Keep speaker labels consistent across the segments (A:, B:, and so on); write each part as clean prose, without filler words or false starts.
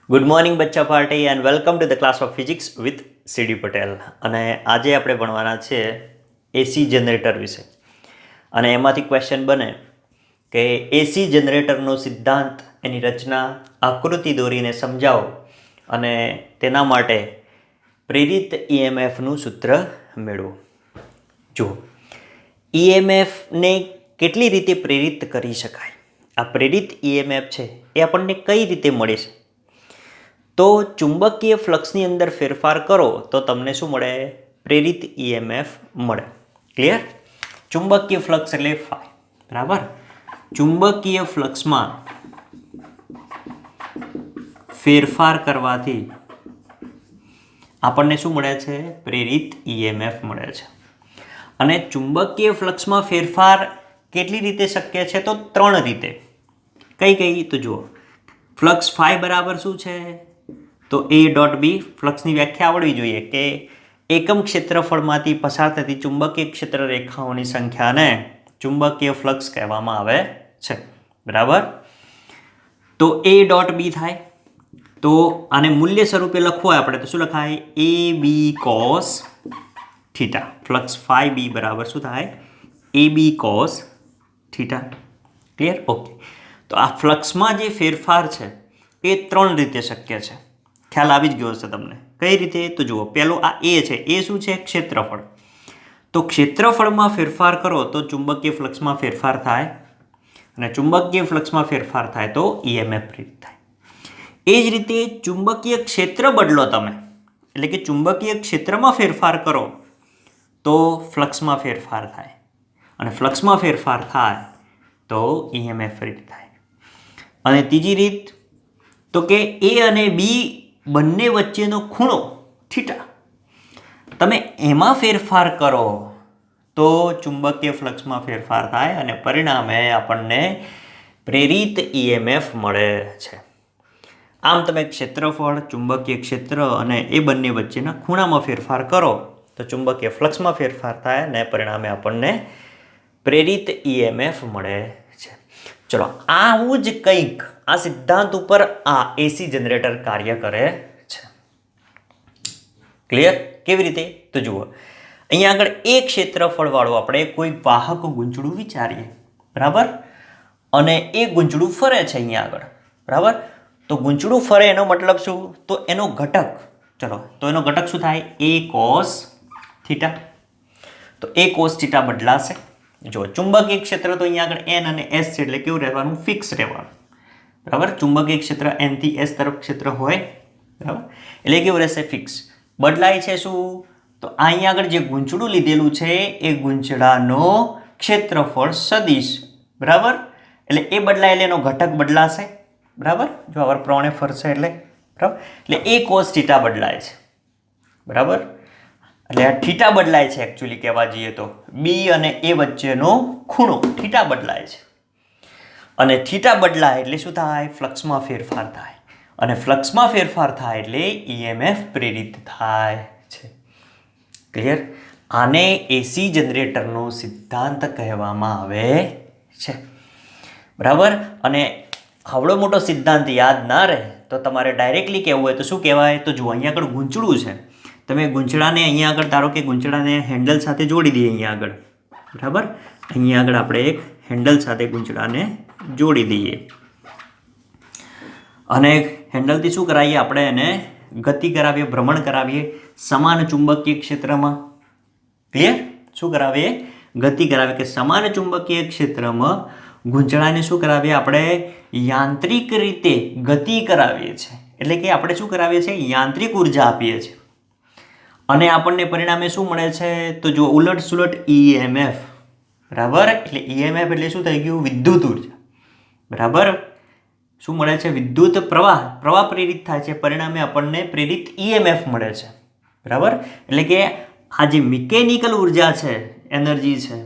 A: Good morning બચ્ચા party and welcome to the class of physics with C D Patel. અને આજે આપણે ભણવાના છે એસી જનરેટર વિશે. અને એમાંથી ક્વેશ્ચન બને કે એસી જનરેટરનો સિદ્ધાંત, એની રચના, આકૃતિ દોરીને સમજાવો અને તેના માટે પ્રેરિત ઈએમએફનું સૂત્ર મેળવો. જુઓ, ઈએમએફને કેટલી રીતે પ્રેરિત કરી શકાય? આ પ્રેરિત ઈએમએફ છે એ આપણને કઈ રીતે મળે છે? તો ચુંબકીય ફ્લક્સની અંદર ફેરફાર કરો તો તમને શું મળે? પ્રેરિત ઈએમએફ મળે. ક્લિયર? ચુંબકીય ફ્લક્સ એટલે ફાઈ, બરાબર? ચુંબકીય ફ્લક્સમાં ફેરફાર કરવાથી આપણને શું મળે છે? પ્રેરિત ઈએમએફ મળે છે. અને ચુંબકીય ફ્લક્સમાં ફેરફાર કેટલી રીતે શક્ય છે? તો 3 રીતે. કઈ? તો જુઓ, ફ્લક્સ ફાઈ બરાબર શું છે? તો એ ડોટ બી. ફ્લક્સની વ્યાખ્યા આવડવી જોઈએ કે એકમ ક્ષેત્રફળમાંથી પસાર થતી ચુંબકીય ક્ષેત્ર રેખાઓની સંખ્યાને ચુંબકીય ફ્લક્સ કહેવામાં આવે છે, બરાબર? તો એ ડોટ બી થાય. તો આને મૂલ્ય સ્વરૂપે લખવું હોય આપણે તો શું લખાય? A B cos theta. Flux phi B બરાબર શું થાય? A B cos theta. Clear? Okay. તો આ ફ્લક્સમાં જે ફેરફાર છે એ 3 રીતે શક્ય છે. ખ્યાલ આવી જ ગયો હશે તમને. કઈ રીતે? તો જુઓ, પહેલું આ એ છે. એ શું છે? ક્ષેત્રફળ. તો ક્ષેત્રફળમાં ફેરફાર કરો તો ચુંબકીય ફ્લક્સમાં ફેરફાર થાય, અને ચુંબકીય ફ્લક્સમાં ફેરફાર થાય તો ઈએમએફ પ્રેરિત થાય. એ જ રીતે ચુંબકીય ક્ષેત્ર બદલો તમે, એટલે કે ચુંબકીય ક્ષેત્રમાં ફેરફાર કરો તો ફ્લક્સમાં ફેરફાર થાય, અને ફ્લક્સમાં ફેરફાર થાય તો ઈએમએફ પ્રેરિત થાય. અને ત્રીજી રીત તો કે એ અને બી બંને વચ્ચેનો ખૂણો થીટા, તમે એમાં ફેરફાર કરો તો ચુંબકીય ફ્લક્સમાં ફેરફાર થાય અને પરિણામે આપણને પ્રેરિત ઈએમએફ મળે છે. આમ તમે ક્ષેત્રફળ, ચુંબકીય ક્ષેત્ર અને એ બંને વચ્ચેના ખૂણામાં ફેરફાર કરો તો ચુંબકીય ફ્લક્સમાં ફેરફાર થાય અને પરિણામે આપણને પ્રેરિત ઈએમએફ મળે છે. ચલો, આવું જ કંઈક આ સિદ્ધાંત ઉપર આ એસી જનરેટર કાર્ય કરે છે. ક્લિયર? કેવી રીતે? તો જુઓ, અહીંયા આગળ એક ક્ષેત્રફળવાળું આપણે કોઈ વાહક ગૂંચળું વિચારીએ, બરાબર? અને એ ગૂંચળું ફરે છે અહીંયા આગળ, બરાબર? તો ગૂંચળું ફરે એનો મતલબ શું? તો એનો ઘટક, ચલો, તો એનો ઘટક શું થાય? એ કોસ થીટા. તો એ કોસ થીટા બદલાશે. જો ચુંબકીય ક્ષેત્ર તો અહીંયા આગળ એન અને એસ છે, એટલે કેવું રહેવાનું? ફિક્સ રહેવાનું, બરાબર? ચુંબકીય ક્ષેત્ર એન થી એસ તરફ ક્ષેત્ર હોય, બરાબર? એટલે કેવું રહેશે? ફિક્સ. બદલાય છે શું? તો અહીંયા આગળ જે ગૂંચળું લીધેલું છે એ ગૂંચળાનો ક્ષેત્રફળ સદિશ, બરાબર? એટલે એ બદલાય એટલે એનો ઘટક બદલાશે, બરાબર? જો આवर પ્રમાણે ફરશે એટલે, બરાબર? એટલે એ કોસ થીટા બદલાય છે, બરાબર? એટલે આ થીટા બદલાય છે. એકચ્યુઅલી કહેવા જઈએ તો બી અને એ વચ્ચેનો ખૂણો થીટા બદલાય છે. અને થીટા બદલાય એટલે શું થાય? ફ્લક્સમાં ફેરફાર થાય, અને ફ્લક્સમાં ફેરફાર થાય એટલે ઈએમએફ પ્રેરિત થાય છે. ક્લિયર? આને એસી જનરેટરનો સિદ્ધાંત કહેવામાં આવે છે, બરાબર? અને આવડો મોટો સિદ્ધાંત યાદ ના રહે તો તમારે ડાયરેક્ટલી કહેવું હોય તો શું કહેવાય? તો જુઓ, અહીંયા આગળ ગૂંચળું છે, તમે ગૂંચળાને અહીંયા આગળ ધારો કે ગૂંચળાને હેન્ડલ સાથે જોડી દઈએ અહીંયા આગળ, બરાબર? અહીંયા આગળ આપણે એક હેન્ડલ સાથે ગૂંચળાને જોડી દઈએ, અને હેન્ડલથી શું કરાવીએ? આપણે એને ગતિ કરાવીએ, ભ્રમણ કરાવીએ સમાન ચુંબકીય ક્ષેત્રમાં. ક્લિયર? શું કરાવીએ? ગતિ કરાવીએ. કે સમાન ચુંબકીય ક્ષેત્રમાં ગૂંચળાને શું કરાવીએ? આપણે યાંત્રિક રીતે ગતિ કરાવીએ છીએ. એટલે કે આપણે શું કરાવીએ છીએ? યાંત્રિક ઉર્જા આપીએ છીએ. અને આપણને પરિણામે શું મળે છે? તો જો ઉલટ સુલટ ઈએમએફ, બરાબર? એટલે ઈએમએફ એટલે શું થઈ ગયું? વિદ્યુત ઉર્જા, બરાબર? શું મળે છે? વિદ્યુત પ્રવાહ પ્રેરિત થાય છે, પરિણામે આપણને પ્રેરિત ઈએમએફ મળે છે, બરાબર? એટલે કે આ જે મિકેનિકલ ઉર્જા છે, એનર્જી છે,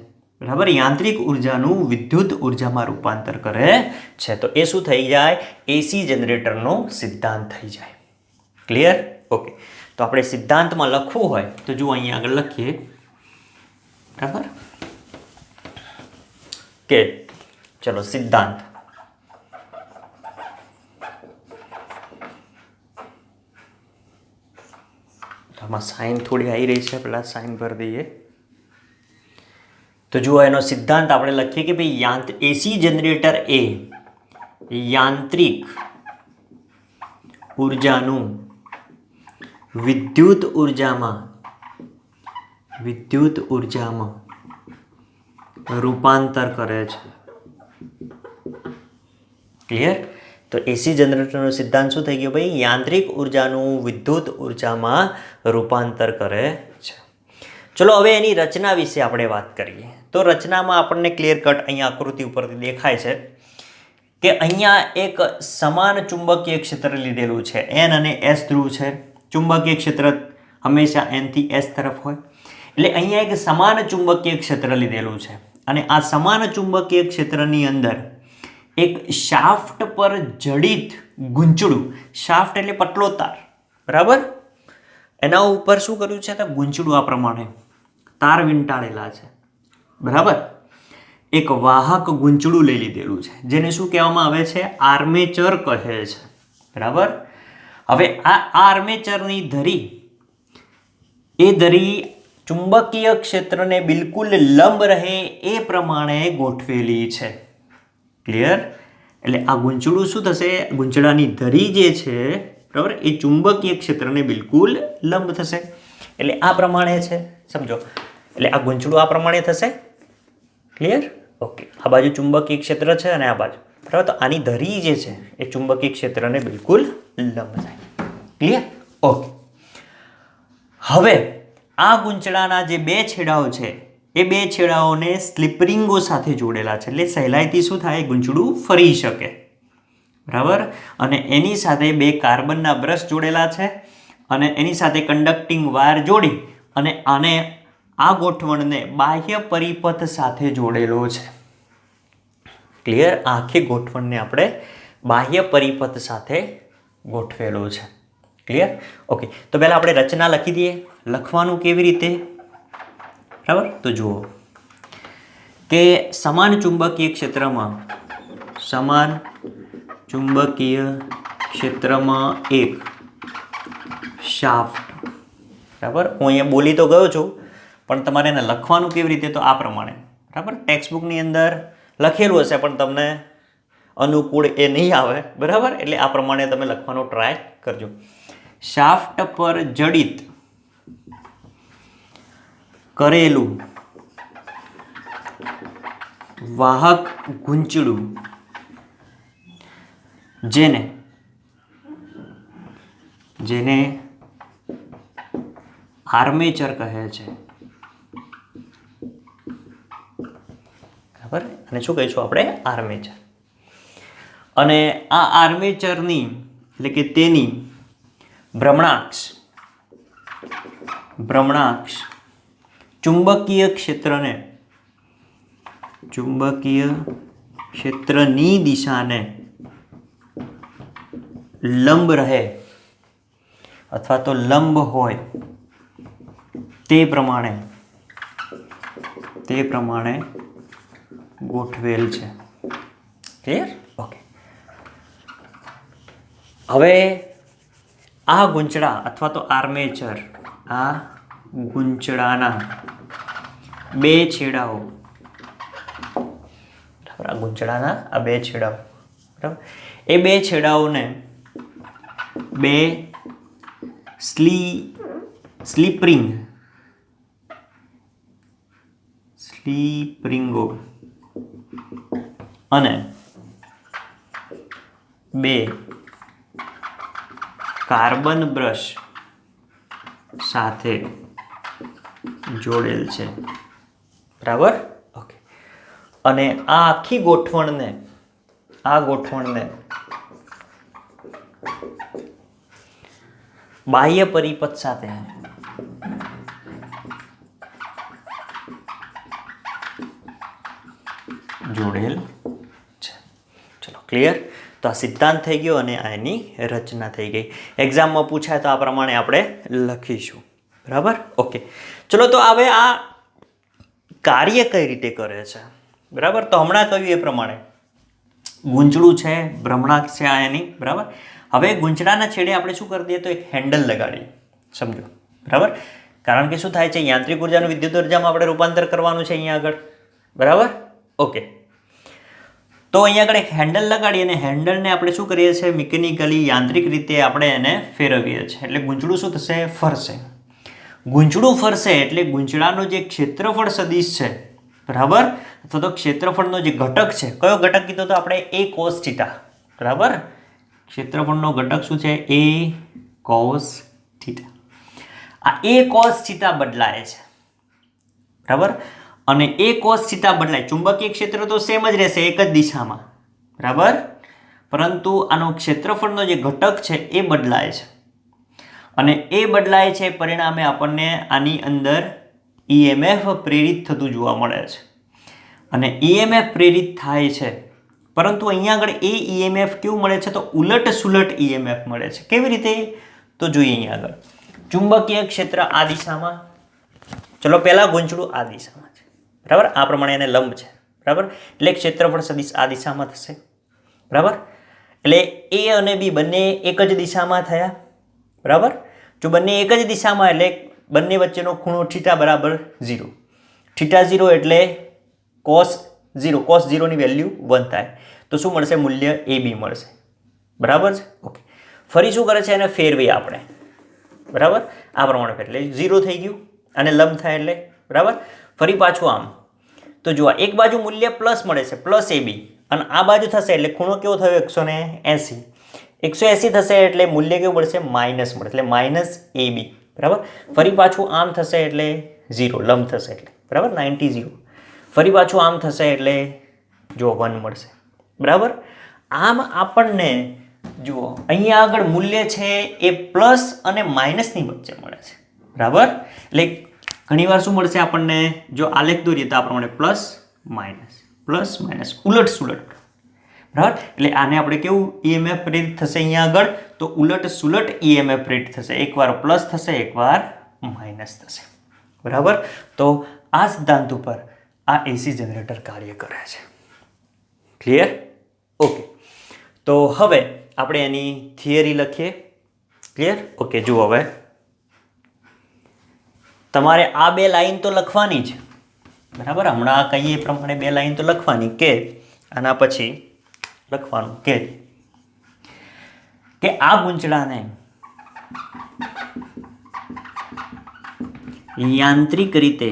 A: બરાબર, યાંત્રિક ઉર્જાનું વિદ્યુત ઉર્જામાં રૂપાંતર કરે છે. તો એ શું થઈ જાય? એસી જનરેટરનો સિદ્ધાંત થઈ જાય. ક્લિયર? ઓકે. તો આપણે સિદ્ધાંતમાં લખવું હોય તો જુઓ, અહીંયા આગળ લખીએ, બરાબર? કે ચલો, સિદ્ધાંત આમાં સાઇન થોડી આવી રહી છે, પહેલાં સાઇન ભરી દઈએ. તો જુઓ એનો સિદ્ધાંત આપણે લખીએ કે ભાઈ એસી જનરેટર એ યાંત્રિક ઉર્જાનું વિદ્યુત ઉર્જામાં રૂપાંતર કરે છે. ક્લિયર? તો એસી જનરેટરનો સિદ્ધાંત શું થઈ ગયો ભાઈ? યાંત્રિક ઉર્જાનું વિદ્યુત ઉર્જામાં રૂપાંતર કરે છે. ચલો હવે એની રચના વિશે આપણે વાત કરીએ. તો રચનામાં આપણને ક્લિયર કટ અહીંયા આકૃતિ ઉપરથી દેખાય છે કે અહીંયા એક સમાન ચુંબકીય ક્ષેત્ર લીધેલું છે. એન અને એસ ધ્રુવ છે. ચુંબકીય ક્ષેત્ર હંમેશા એન થી એસ તરફ હોય, એટલે અહીંયા એક સમાન ચુંબકીય ક્ષેત્ર લીધેલું છે. અને આ સમાન ચુંબકીય ક્ષેત્રની અંદર એક શાફ્ટ પર જડિત ગૂંચળું, શાફ્ટ એટલે પટલો તાર, બરાબર, એના ઉપર શું કર્યું છે? તો ગૂંચળું આ પ્રમાણે તાર વીંટાળેલા છે, બરાબર. એક વાહક ગૂંચળું લઈ લીધેલું છે, જેને શું કહેવામાં આવે છે? આર્મેચર કહે છે, બરાબર. હવે આ આર્મેચરની ધરી, એ ધરી ચુંબકીય ક્ષેત્રને બિલકુલ લંબ રહે એ પ્રમાણે ગોઠવેલી છે. ક્લિયર? એટલે આ ગૂંચળું શું થશે? ગૂંચળાની ધરી જે છે, બરાબર, એ ચુંબકીય ક્ષેત્રને બિલકુલ લંબ થશે. એટલે આ પ્રમાણે છે, સમજો. એટલે આ ગૂંચળું આ પ્રમાણે થશે. ક્લિયર? ઓકે. આ બાજુ ચુંબકીય ક્ષેત્ર છે અને આ બાજુ, બરાબર. તો આની ધરી જે છે એ ચુંબકીય ક્ષેત્રને બિલકુલ લંબ થાય. ક્લિયર? ઓકે. હવે આ ગૂંચળાના જે બે છેડાઓ છે એ બે છેડાઓને સ્લિપરિંગો સાથે જોડેલા છે, એટલે સહેલાઈથી શું થાય? ગૂંચળું ફરી શકે, બરાબર. અને એની સાથે બે કાર્બનના બ્રશ જોડેલા છે અને એની સાથે કન્ડક્ટિંગ વાયર જોડી અને આને આ ગોઠવણને બાહ્ય પરિપથ સાથે જોડેલો છે. ક્લિયર? આખી ગોઠવણને આપણે બાહ્ય પરિપથ સાથે ગોઠવેલો છે. ક્લિયર? ઓકે. તો પહેલાં આપણે રચના લખી દઈએ. લખવાનું કેવી રીતે? બરાબર. તો જુઓ કે સમાન ચુંબકીય ક્ષેત્રમાં એક શાફ્ટ, બરાબર. હું અહીંયા બોલી તો ગયો છું, પણ તમારે એને લખવાનું કેવી રીતે? તો આ પ્રમાણે, બરાબર. ટેક્સ્ટબુકની અંદર લખેલું હશે પણ તમને અનુકૂળ એ નહીં આવે, બરાબર. એટલે આ પ્રમાણે તમે લખવાનો ટ્રાય કરજો. શાફ્ટ પર જડિત કરેલું વાહક ગૂંચળું જેને આર્મેચર કહે છે, બરાબર. અને શું કહીશું આપણે? આર્મેચર. અને આ આર્મેચરની એટલે કે તેની ભ્રમણાક્ષ ચુંબકીય ક્ષેત્રની દિશાને લંબ રહે અથવા તો લંબ હોય તે પ્રમાણે ગોઠવેલ છે. ક્લિયર? ઓકે. હવે આ ગૂંચળા અથવા તો આર્મેચર, આ ગૂંચળાના બે છેડાઓ, બરાબર, આ ગૂંચળાના આ બે છેડાઓ, બરાબર, એ બે છેડાઓને બે સ્લીપરિંગો અને બે કાર્બન બ્રશ સાથે જોડેલ છે, બરાબર. ઓકે. અને આ આખી ગોઠવણને બાહ્ય પરિપથ સાથે જોડેલ છે. ચલો, ક્લિયર? તો આ સિદ્ધાંત થઈ ગયો અને આ એની રચના થઈ ગઈ. એક્ઝામમાં પૂછાય તો આ પ્રમાણે આપણે લખીશું, બરાબર. ઓકે. ચલો, તો હવે આ કાર્ય કઈ રીતે કરે છે, બરાબર. તો હમણાં કહ્યું એ પ્રમાણે ગૂંચળું છે, ભ્રમણાક્ષ છે આ એની, બરાબર. હવે ગૂંચળાના છેડે આપણે શું કરી દઈએ? તો એક હેન્ડલ લગાડીએ, સમજો, બરાબર, કારણ કે શું થાય છે, યાંત્રિક ઉર્જાનું વિદ્યુત ઉર્જામાં આપણે રૂપાંતર કરવાનું છે અહીંયા આગળ. બરાબર, ઓકે. તો અહીંયા આગળ એક હેન્ડલ લગાડી અને હેન્ડલને આપણે શું કરીએ છીએ, મિકેનિકલી યાંત્રિક રીતે આપણે એને ફેરવીએ છીએ. એટલે ગૂંચળું શું થશે, ફરશે. ગૂંચળું ફરશે એટલે ગૂંચળાનો જે ક્ષેત્રફળ સદિશ છે, બરાબર, અથવા તો ક્ષેત્રફળનો જે ઘટક છે, કયો ઘટક કીધો તો આપણે, એ કોસ થીટા. બરાબર, ક્ષેત્રફળનો ઘટક શું છે, એ કોસ થીટા. આ એ કોસ થીટા બદલાય છે. બરાબર, અને એ કોસ થીટા બદલાય, ચુંબકીય ક્ષેત્ર તો સેમ જ રહેશે એક જ દિશામાં. બરાબર, પરંતુ આનો ક્ષેત્રફળનો જે ઘટક છે એ બદલાય છે. અને એ બદલાય છે પરિણામે આપણને આની અંદર EMF પ્રેરિત થતું જોવા મળે છે. અને EMF પ્રેરિત થાય છે, પરંતુ અહીંયા આગળ એ EMF કેવું મળે છે, તો ઉલટ સુલટ EMF મળે છે. કેવી રીતે, તો જોઈએ અહીંયા આગળ. ચુંબકીય ક્ષેત્ર આ દિશામાં, ચલો પહેલા ગૂંચળું આ દિશામાં છે. બરાબર, આ પ્રમાણે એને લંબ છે. બરાબર, એટલે ક્ષેત્રફળ સદિશ આ દિશામાં થશે. બરાબર, એટલે એ અને બી બંને એક જ દિશામાં થયા. બરાબર, જો બંને એક જ દિશામાં એટલે બંને વચ્ચેનો ખૂણો થીટા બરાબર 0. થીટા 0 એટલે કોસ 0, કોસ 0ની વેલ્યુ 1 થાય. તો શું મળશે, મૂલ્ય AB મળશે. બરાબર છે, ઓકે. ફરી શું કરે છે, એને ફેરવી આપણે. બરાબર, આ પ્રમાણે એટલે 0 થઈ ગયું અને લંબ થાય એટલે. બરાબર, ફરી પાછું આમ. તો જુઓ, એક બાજુ મૂલ્ય પ્લસ મળે છે, પ્લસ AB, અને આ બાજુ થશે એટલે ખૂણો કેવો થયો, 180. 180 થશે એટલે મૂલ્ય કેવું મળશે, માઇનસ મળે, એટલે માઇનસ AB. બરાબર, ફરી પાછું આમ થશે એટલે 0, લંબ થશે એટલે. બરાબર, 90 0. ફરી પાછું આમ થશે એટલે જો 1 મળશે. બરાબર, આમ આપણને જુઓ અહીંયા આગળ મૂલ્ય છે એ પ્લસ અને માઇનસની વચ્ચે મળે છે. બરાબર, એટલે ઘણીવાર શું મળશે આપણને, જો આલેખ દોરીએ તો આ પ્રમાણે પ્લસ માઇનસ ઉલટ સુલટ. બરાબર, એટલે આને આપણે કેવું EMF પ્રેરિત થશે અહીંયા આગળ, તો ઉલટ સુલટ EMF પ્રેરિત થશે. એકવાર પ્લસ થશે, એકવાર માઇનસ થશે. બરાબર, તો આ સિદ્ધાંત ઉપર આ AC જનરેટર કાર્ય કરે છે. Clear, okay. તો હવે આપણે એની થિયરી લખીએ. Clear, okay. જુઓ, હવે તમારે આ બે લાઈન તો લખવાની જ. બરાબર, હમણાં કહીએ એ પ્રમાણે બે લાઈન તો લખવાની, કે આના પછી લખવાનું કે આ ગૂંચળાને યાંત્રિક રીતે,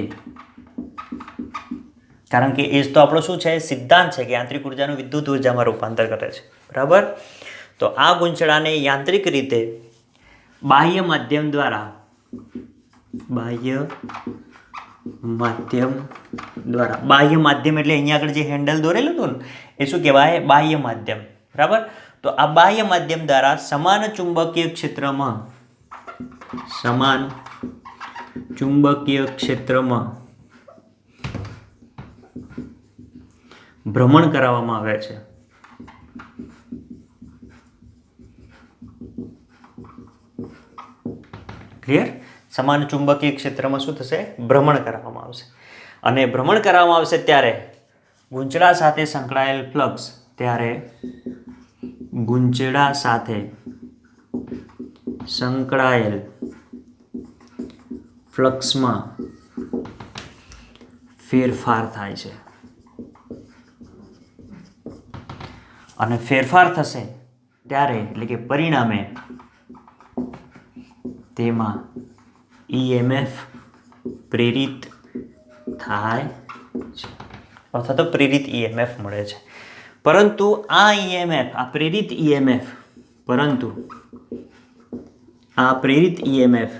A: કારણ કે એ તો આપણો શું છે, સિદ્ધાંત છે કે યાંત્રિક ઉર્જાનું વિદ્યુત ઉર્જામાં રૂપાંતર કરે છે. બરાબર, તો આ ગૂંચળાને યાંત્રિક રીતે બાહ્ય માધ્યમ દ્વારા બાહ્ય માધ્યમ એટલે અહીંયા આગળ જે હેન્ડલ દોરેલું હતું ને, એ શું કહેવાય, બાહ્ય માધ્યમ. બરાબર, તો આ બાહ્ય માધ્યમ દ્વારા સમાન ચુંબકીય ક્ષેત્રમાં ભ્રમણ કરાવવામાં આવે છે. ક્લિયર, સમાન ચુંબકીય ક્ષેત્રમાં શું થશે, ભ્રમણ કરાવવામાં આવશે. અને ભ્રમણ કરાવવામાં આવશે ત્યારે ગૂંચળા સાથે સંકળાયેલ ફ્લક્સ, ત્યારે ગૂંચળા સાથે સંકળાયેલ ફ્લક્સમાં ફેરફાર થાય છે. અને ફેરફાર થશે ત્યારે, એટલે કે પરિણામે તેમાં EMF પ્રેરિત થાય છે, અથવા તો પ્રેરિત EMF મળે છે. પરંતુ આ EMF, આ પ્રેરિત EMF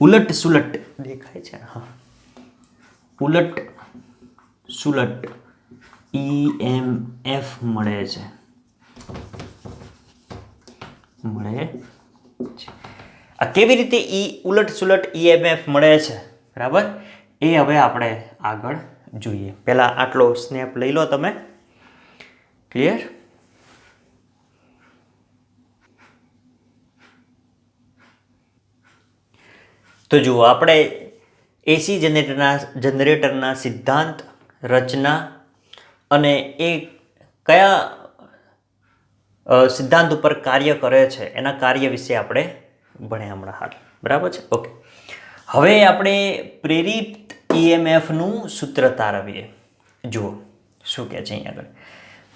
A: ઉલટ સુલટ દેખાય છે. હા, ઉલટ સુલટ EMF મળે છે. આ કેવી રીતે ઉલટ સુલટ EMF મળે છે, બરાબર, એ હવે આપણે આગળ જોઈએ. પહેલા આટલો સ્નેપ લઈ લો તમે. ક્લિયર, તો જુઓ, આપણે AC જનરેટરના સિદ્ધાંત, રચના અને એ કયા સિદ્ધાંત ઉપર કાર્ય કરે છે એના કાર્ય વિશે આપણે ભણ્યા હમણાં હાલ. બરાબર છે? ઓકે. હવે આપણે પ્રેરિત ઈએમએફનું સૂત્ર તારવીએ. જુઓ શું કહે છે અહીંયા આગળ.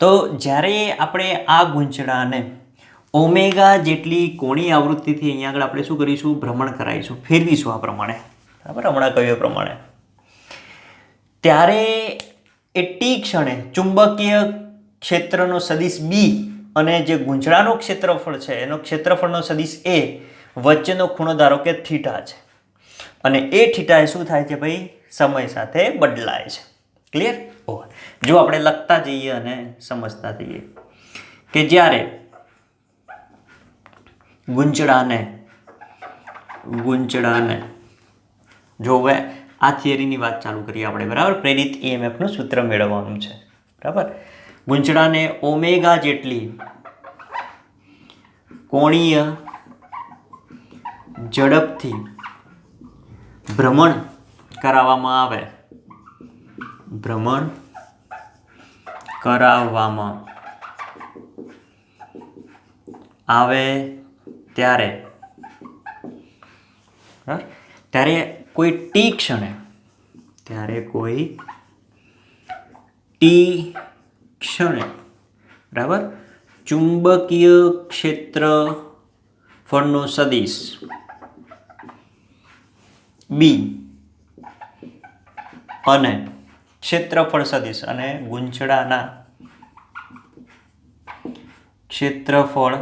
A: તો જ્યારે આપણે આ ગૂંચળાને ઓમેગા જેટલી કોણીય આવૃત્તિથી અહીંયા આગળ આપણે શું કરીશું? ભ્રમણ કરાવીશું, ફેરવીશું આ પ્રમાણે. બરાબર? હમણાં કહ્યું એ પ્રમાણે. ત્યારે એ ટી ક્ષણે ચુંબકીય ક્ષેત્રનો સદિશ બી અને જે ગૂંચળાનું ક્ષેત્રફળ છે એનો ક્ષેત્રફળનો સદિશ એ વચ્ચેનો ખૂણો ધારો કે થીટા છે. અને એ થીટા એ શું થાય છે ભાઈ? સમય સાથે બદલાય છે. ક્લિયર? જો આપણે લખતા જઈએ અને સમજતા જઈએ કે જ્યારે ગુંચળાને જો હવે આ થિયરીની વાત ચાલુ કરીએ આપણે. બરાબર? પ્રેરિત ઈએમએફનું સૂત્ર મેળવવાનું છે. બરાબર? ગુંચળાને ઓમેગા જેટલી કોણીય ઝડપથી ભ્રમણ કરાવવામાં આવે ત્યારે કોઈ ટી ક્ષણે બરાબર ચુંબકીય ક્ષેત્રફળનો સદિશ બી અને ક્ષેત્રફળ સદિશ અને ગુંચળાના ક્ષેત્રફળ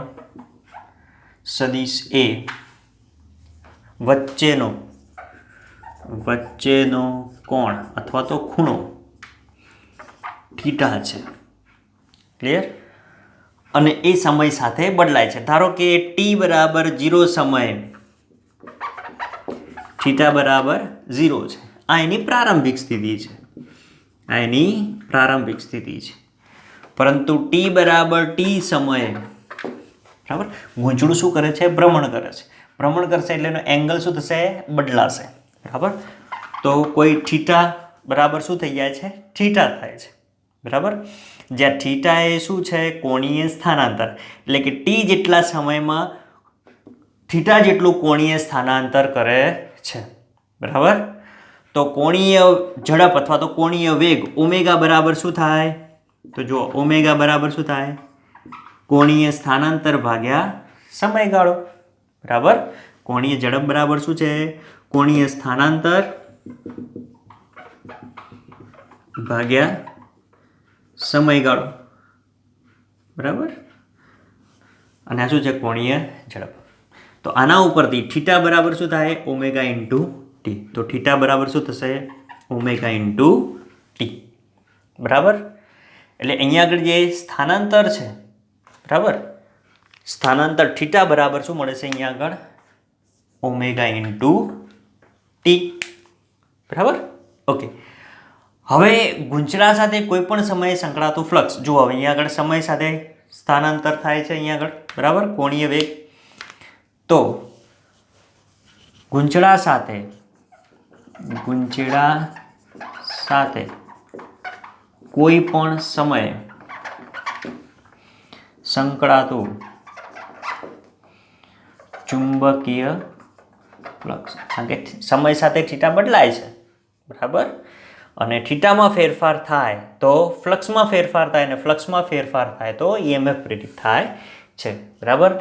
A: સદિશ એ વચ્ચેનો કોણ અથવા તો ખૂણો થીટા છે. ક્લિયર? અને એ સમય સાથે બદલાય છે. ધારો કે ટી બરાબર 0 સમયે થીટા બરાબર 0 છે. આ એની પ્રારંભિક સ્થિતિ છે. પરંતુ ટી બરાબર ટી સમયે બરાબર ગૂંચળું શું કરે છે? ભ્રમણ કરે છે. ભ્રમણ કરશે એટલે એનો એંગલ શું થશે? બદલાશે. બરાબર? તો કોઈ થીટા બરાબર શું થઈ જાય છે? થીટા થાય છે. બરાબર? જ્યાં થીટા એ શું છે? કોણીય સ્થાનાંતર. એટલે કે ટી જેટલા સમયમાં થીટા જેટલું કોણીય સ્થાનાંતર કરે છે. બરાબર? તો કોણીય ઝડપ અથવા તો કોણીય વેગ ઓમેગા બરાબર શું થાય? તો જો ઓમેગા બરાબર શું થાય? કોણીય સ્થાનાંતર ભાગ્યા સમયગાળો. બરાબર? કોણીય ઝડપ બરાબર શું છે? કોણીય સ્થાનાંતર ભાગ્યા સમયગાળો. બરાબર? અને આ શું છે? કોણીય ઝડપ. તો આના ઉપરથી થીટા બરાબર શું થાય? Omega into T. તો થીટા બરાબર શું થશે? Omega into T. બરાબર? એટલે અહીંયા આગળ જે સ્થાનાંતર છે, બરાબર, સ્થાનાંતર થીટા બરાબર શું મળે છે અહીંયા આગળ? Omega into T. બરાબર? ઓકે. હવે ગૂંચળા સાથે કોઈ પણ સમયે સંકળાતું ફ્લક્સ જુઓ. હવે અહીંયા આગળ સમય સાથે સ્થાનાંતર થાય છે અહીંયા આગળ. બરાબર? કોણીય વેગ. તો ગૂંચળા સાથે કોઈ પણ સમયે સંકળાતું ચુંબકીય ફ્લક્સ, કારણ કે સમય સાથે થીટા બદલાય છે. બરાબર? અને થીટામાં ફેરફાર થાય તો ફ્લક્સમાં ફેરફાર થાય, અને ફ્લક્સમાં ફેરફાર થાય તો ઈએમએફ પ્રેરિત થાય છે. બરાબર?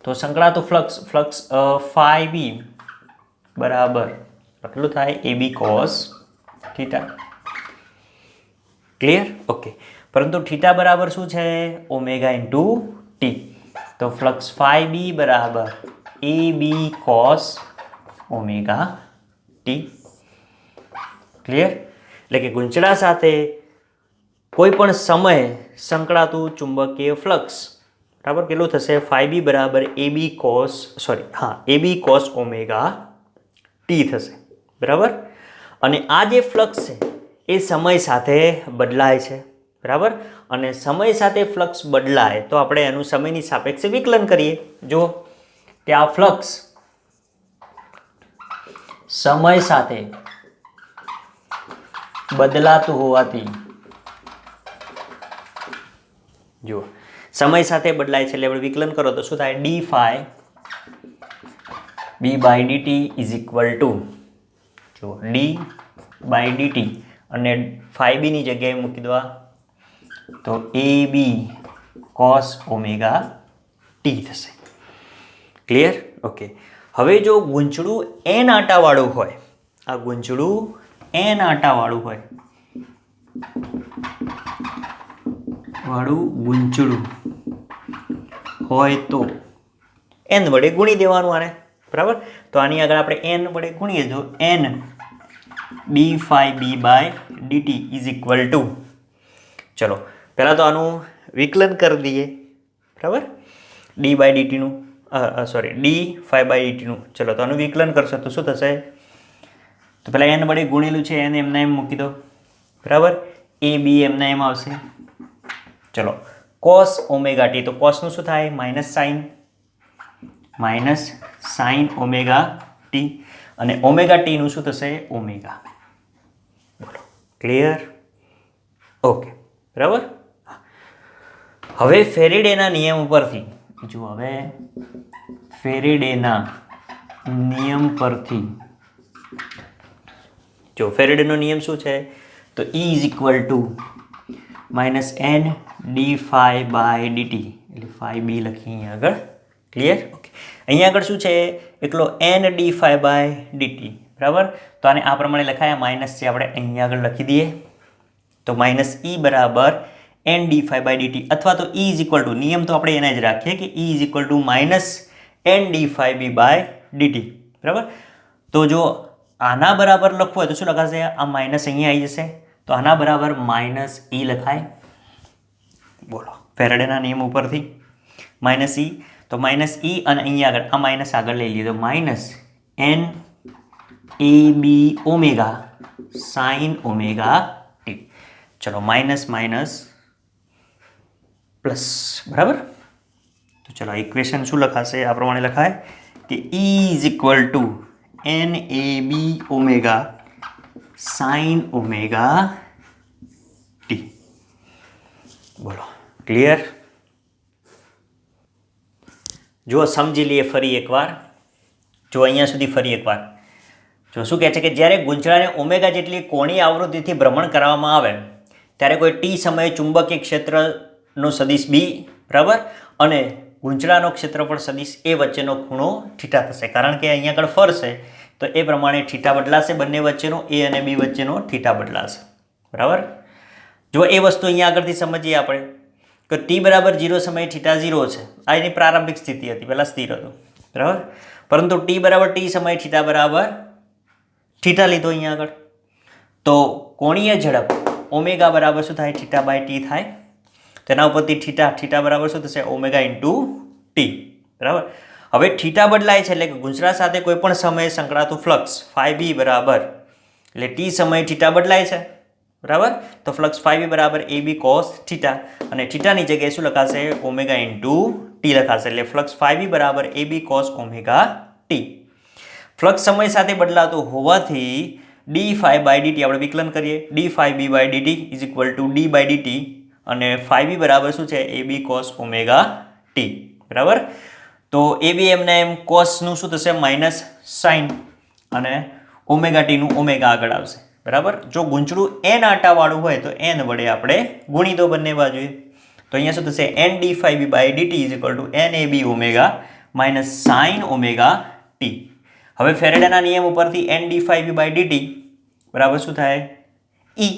A: તો સંકળાતું ફ્લક્સ ફાઈ બી બરાબર કેટલું થાય? A B cos theta. Clear? Okay. પરંતુ થીટા બરાબર શું છે? Omega into T. તો ફ્લક્સ ફાઈ બી બરાબર A B cos omega T. Clear? એટલે કે ગૂંચળા સાથે કોઈ પણ સમયે સંકળાતું ચુંબકીય ફ્લક્સ બરાબર કેટલું થશે? ફાઈ બી બરાબર A B cos omega T થશે. બરાબર? અને આ જે ફ્લક્સ છે એ સમય સાથે બદલાય છે. બરાબર? અને સમય સાથે ફ્લક્સ બદલાય તો આપણે એનું સમયની સાપેક્ષે વિકલન કરીએ. જો કે આ ફ્લક્સ સમય સાથે બદલાતું હોવાથી, જો સમય સાથે બદલાય છે એટલે આપણે વિકલન કરો તો શું થાય? D phi B by DT is equal to, જો ડી બાય ડીટી અને ફાઈ બીની જગ્યાએ મૂકી દો તો A B cos omega T થશે. ક્લિયર? ઓકે. હવે જો ગૂંચળું એન આંટાવાળું હોય, આ ગૂંચળું એન આંટાવાળું હોય, ગૂંચળું હોય તો એન વડે ગુણી દેવાનું આને, બરાબર? તો આની આગળ આપણે એન વડે ગુણીએ તો N D phi B by DT is equal to, ચલો પહેલાં તો આનું વિકલન કરી દઈએ, બરાબર? ડી બાય ડીટીનું સોરી ડી ફાઈ બાય ડીટીનું, ચલો તો આનું વિકલન કરશો તો શું થશે? તો પહેલાં એન વડે ગુણેલું છે એને એમના એમ મૂકી દો, બરાબર? એ બી એમના એમ આવશે. ચલો કોસ ઓમેગા ટી, તો કોસનું શું થાય? માઇનસ સાઇન ઓમેગા ટી, અને ઓમેગા ટીનું શું થશે? ઓમેગા. બોલો, ક્લિયર? ઓકે, બરાબર. હવે ફેરેડેના નિયમ ઉપરથી જો, હવે ફેરેડેના નિયમ પરથી જો, ફેરેડેનો નિયમ શું છે? તો E is equal to minus N D phi by DT, એટલે ફાઈ બી લખીએ અહીંયા આગળ. ક્લિયર? ઓકે. અહીંયા આગળ શું છે? એકલો N D phi by DT, બરાબર? તો આને આ પ્રમાણે લખાયા, માઇનસ છે આપણે અહીંયા આગળ લખી દઈએ તો માઇનસ ઈ બરાબર N D phi by DT, અથવા તો E ઇઝ ઇક્વલ ટુ, નિયમ તો આપણે એને જ રાખીએ કે E is equal to minus N D phi B by DT, બરાબર? તો જો આના બરાબર લખવું હોય તો શું લખાશે? આ માઇનસ અહીંયા આવી જશે તો આના બરાબર માઇનસ ઈ લખાય. બોલો, ફેરેડેના નિયમ ઉપરથી માઇનસ ઈ, તો માઇનસ ઈ અને અહીંયા આગળ આ માઇનસ આગળ લઈ લઈએ તો minus N A B omega sine omega T. ચલો માઇનસ માઇનસ પ્લસ, બરાબર? તો ચલો ઇક્વેશન શું લખાશે? આ પ્રમાણે લખાય કે E is equal to N A B omega sine omega T. બોલો, ક્લિયર? જો સમજી લઈએ ફરી એકવાર, જો અહીંયા સુધી ફરી એકવાર. જો શું કહે છે કે જ્યારે ગૂંચળાને ઓમેગા જેટલી કોણીય આવૃત્તિથી ભ્રમણ કરવામાં આવે ત્યારે કોઈ ટી સમયે ચુંબકીય ક્ષેત્રનો સદિશ બી, બરાબર, અને ગૂંચળાનો ક્ષેત્રફળ સદિશ એ વચ્ચેનો ખૂણો થીટા થશે. કારણ કે અહીંયા આગળ ફરશે તો એ પ્રમાણે થીટા બદલાશે, બંને વચ્ચેનો એ અને બી વચ્ચેનો થીટા બદલાશે, બરાબર? જો એ વસ્તુ અહીંયા આગળથી સમજીએ આપણે કે ટી બરાબર 0 સમયે થીટા 0 છે. આ એની પ્રારંભિક સ્થિતિ હતી, પહેલાં સ્થિર હતું, બરાબર? પરંતુ ટી બરાબર ટી સમયે થીટા બરાબર થીટા લીધો અહીંયા આગળ, તો કોણીય ઝડપ ઓમેગા બરાબર શું થાય? થીટા બાય ટી થાય. તેના ઉપરથી થીટા બરાબર શું થશે? ઓમેગા ઇન્ટુ ટી, બરાબર? હવે થીટા બદલાય છે એટલે કે ગૂંચળા સાથે કોઈ પણ સમયે સંકળાતું ફ્લક્સ ફાઈ બી બરાબર, એટલે ટી સમયે થીટા બદલાય છે, બરાબર? તો ફ્લક્સ ફાઈ બી બરાબર એ બી કોસ થીટા, અને થીટાની જગ્યાએ શું લખાશે? ઓમેગા ઇન્ટુ ટી લખાશે. એટલે ફ્લક્સ ફાઈ બી બરાબર A B cos omega T. ફ્લક્સ સમય સાથે બદલાતું હોવાથી ડી ફાઈ બાય ડીટી આપણે વિકલન કરીએ, D phi B by DT is equal to D by DT, અને ફાઈ બી બરાબર શું છે? A B cos omega T, બરાબર? તો એ બી એમને એમ કોસનું શું થશે? માઇનસ સાઇન, અને ઓમેગા ટીનું ઓમેગા આગળ આવશે, બરાબર? જો ગૂંચળું એન આંટાવાળું હોય તો એન વડે આપણે ગુણી દો બંને બાજુએ. તો અહીંયા શું થશે? N D phi B by DT is equal to N A B omega minus sine omega T. હવે ફેરેડેના નિયમ ઉપરથી N D phi B by DT બરાબર શું થાય? ઈ,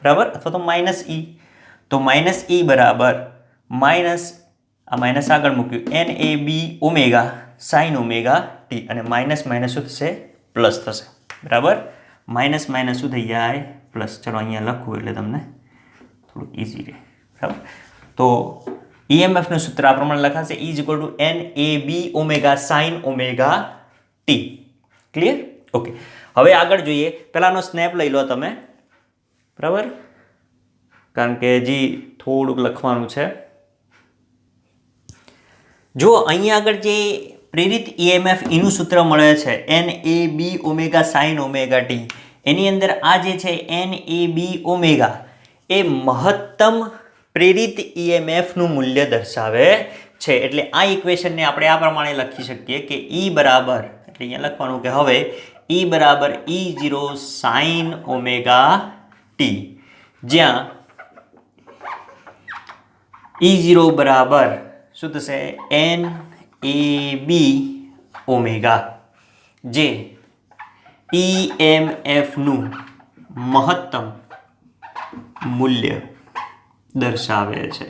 A: બરાબર? અથવા તો માઇનસ ઈ. તો માઇનસ ઈ બરાબર માઇનસ, આ માઇનસ આગળ મૂક્યું, N A B omega sine omega T, અને માઇનસ માઇનસ શું થશે? પ્લસ થશે, બરાબર? માઇનસ માઇનસ શું થઈ જાય? પ્લસ. ચલો અહીંયા લખવું એટલે તમને થોડું ઇઝી રહે, બરાબર? તો ઈએમએફનું સૂત્ર આ પ્રમાણે લખાશે, E is equal to N A B omega sine omega T. Clear? Okay. હવે આગળ જોઈએ, પહેલાંનો સ્નેપ લઈ લો તમે, બરાબર? કારણ કે હજી થોડુંક લખવાનું છે. જો અહીંયા આગળ જે પ્રેરિત ઈએમએફ એનું સૂત્ર મળે છે N A B omega sine omega T, એની અંદર આ જે છે એન એ બી ઓમેગા એ મહત્તમ પ્રેરિત ઈએમએફનું મૂલ્ય દર્શાવે છે. એટલે આ ઇક્વેશનને આપણે આ પ્રમાણે લખી શકીએ કે E બરાબર, એટલે અહીંયા લખવાનું કે હવે E બરાબર E0 sin ઓમેગા t, જ્યાં E0 બરાબર શું થશે? NAB ઓમેગા, જે EMFનું મહત્તમ મૂલ્ય દર્શાવે છે.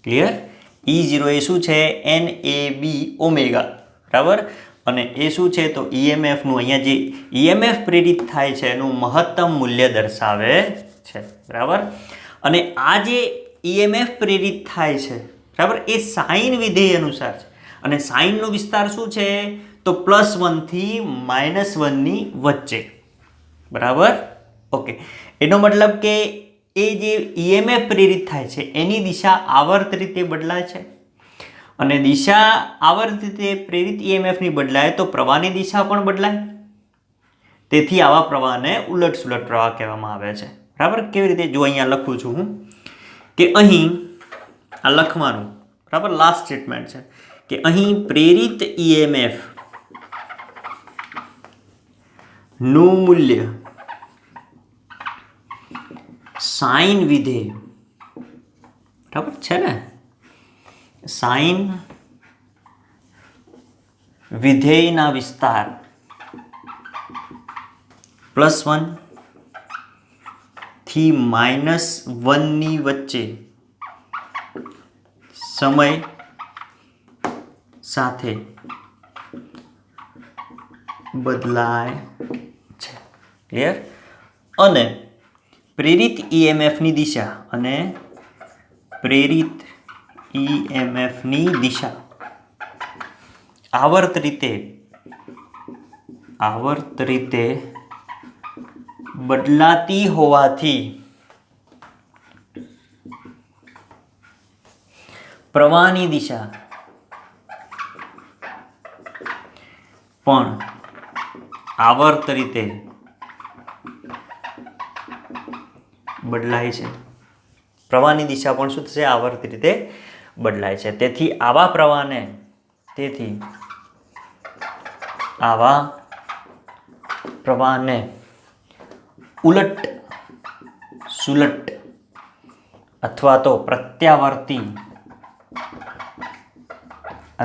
A: ક્લિયર? E0 એ શું છે? NAB ઓમેગા, બરાબર. અને એ શું છે? તો EMFનું, અહીંયા જે EMF પ્રેરિત થાય છે એનું મહત્તમ મૂલ્ય દર્શાવે છે, બરાબર. અને આ જે EMF પ્રેરિત થાય છે, બરાબર, એ સાઇન વિધેય અનુસાર છે. અને સાઇનનો વિસ્તાર શું છે? તો +1 થી -1ની વચ્ચે, બરાબર. ઓકે, એનો મતલબ કે એ જે EMF પ્રેરિત થાય છે એની દિશા આવર્ત રીતે બદલાય છે. અને દિશા આવર્ત રીતે પ્રેરિત EMFની બદલાય તો પ્રવાહની દિશા પણ બદલાય. તેથી આવા પ્રવાહને ઉલટ-સુલટ પ્રવાહ કહેવામાં આવે છે, બરાબર. કેવી રીતે? જો અહીંયા લખું છું હું કે અહીં આ લખવાનું, બરાબર, લાસ્ટ સ્ટેટમેન્ટ છે કે અહીં પ્રેરિત EMF નું મૂલ્ય સાઇન વિધેય, બરાબર છે ને, સાઇન વિધેયના વિસ્તાર +1 થી -1ની વચ્ચે સમય સાથે બદલાય છે. ક્લિયર? અને પ્રેરિત EMFની દિશા અને પ્રેરિત EMFની દિશા આવર્ત રીતે બદલાતી હોવાથી પ્રવાહની દિશા પણ આવર્ત રીતે બદલાય છે. પ્રવાહની દિશા પણ શું થશે? આવર્ત રીતે બદલાય છે. તેથી આવા પ્રવાહને ઉલટ સુલટ અથવા તો પ્રત્યાવર્તી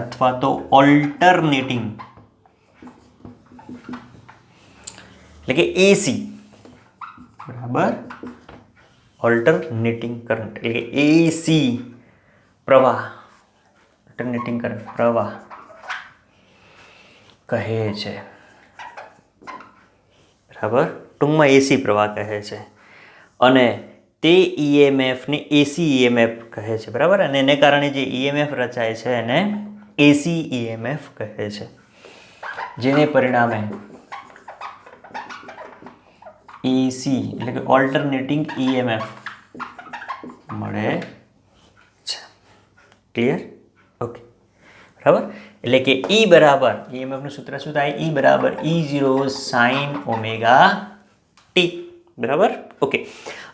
A: અથવા તો ઓલ્ટરનેટિંગ એટલે કે AC, બરાબર, ઓલ્ટરનેટિંગ કરંટ એટલે કે AC પ્રવાહ, ઓલ્ટરનેટિંગ કરંટ પ્રવાહ કહે છે, બરાબર. ટૂંકમાં AC પ્રવાહ કહે છે. અને તે EMFને AC EMF કહે છે, બરાબર. અને એને કારણે જે EMF રચાય છે એને AC EMF કહે છે, જેને પરિણામે AC એટલે કે ઓલ્ટરનેટિંગ EMF મળે છે. ક્લિયર? ઓકે, બરાબર. એટલે કે E બરાબર, EMFનું સૂત્ર શું થાય? E બરાબર E0 sin ઓમેગા t, બરાબર. ઓકે,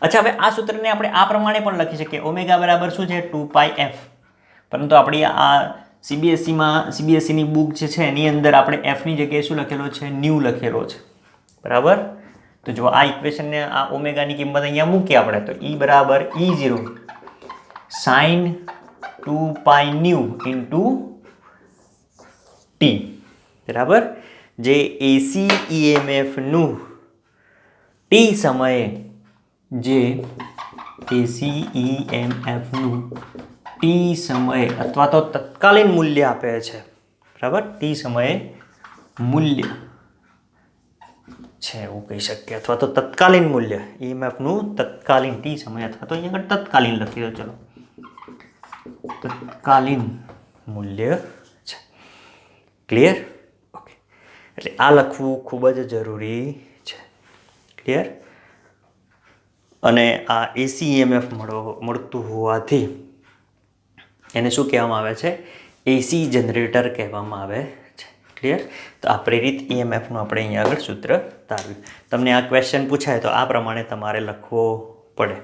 A: અચ્છા, હવે આ સૂત્રને આપણે આ પ્રમાણે પણ લખી શકીએ. ઓમેગા બરાબર શું છે? 2πf. પરંતુ આપણી આ CBSEની બુક જે છે એની અંદર આપણે એફની જગ્યાએ શું લખેલો છે? ન્યૂ લખેલો છે, બરાબર. તો જો આ ઇક્વેશનને, આ ઓમેગાની કિંમત અહીંયા મૂકીએ આપણે, તો E બરાબર E0 sin 2π new into t, બરાબર. જે AC EMFનું t સમયે અથવા તો તત્કાલીન મૂલ્ય આપે છે, બરાબર. t સમયે મૂલ્ય છે એવું કહી શકીએ, અથવા તો તત્કાલીન મૂલ્ય, EMFનું તત્કાલીન t સમય, અથવા તો અહીંયા તત્કાલીન લખી દો, ચલો, તત્કાલીન મૂલ્ય છે. ક્લિયર? ઓકે, એટલે આ લખવું ખૂબ જ જરૂરી છે. ક્લિયર? અને આ AC EMF મળતું હોવાથી એને શું કહેવામાં આવે છે? AC જનરેટર કહેવામાં આવે છે. ક્લિયર? તો આ પ્રેરિત EMFનું આપણે અહીંયા આગળ સૂત્ર તારવ્યું. તમને આ ક્વેશ્ચન પૂછાય તો આ પ્રમાણે તમારે લખવો પડે,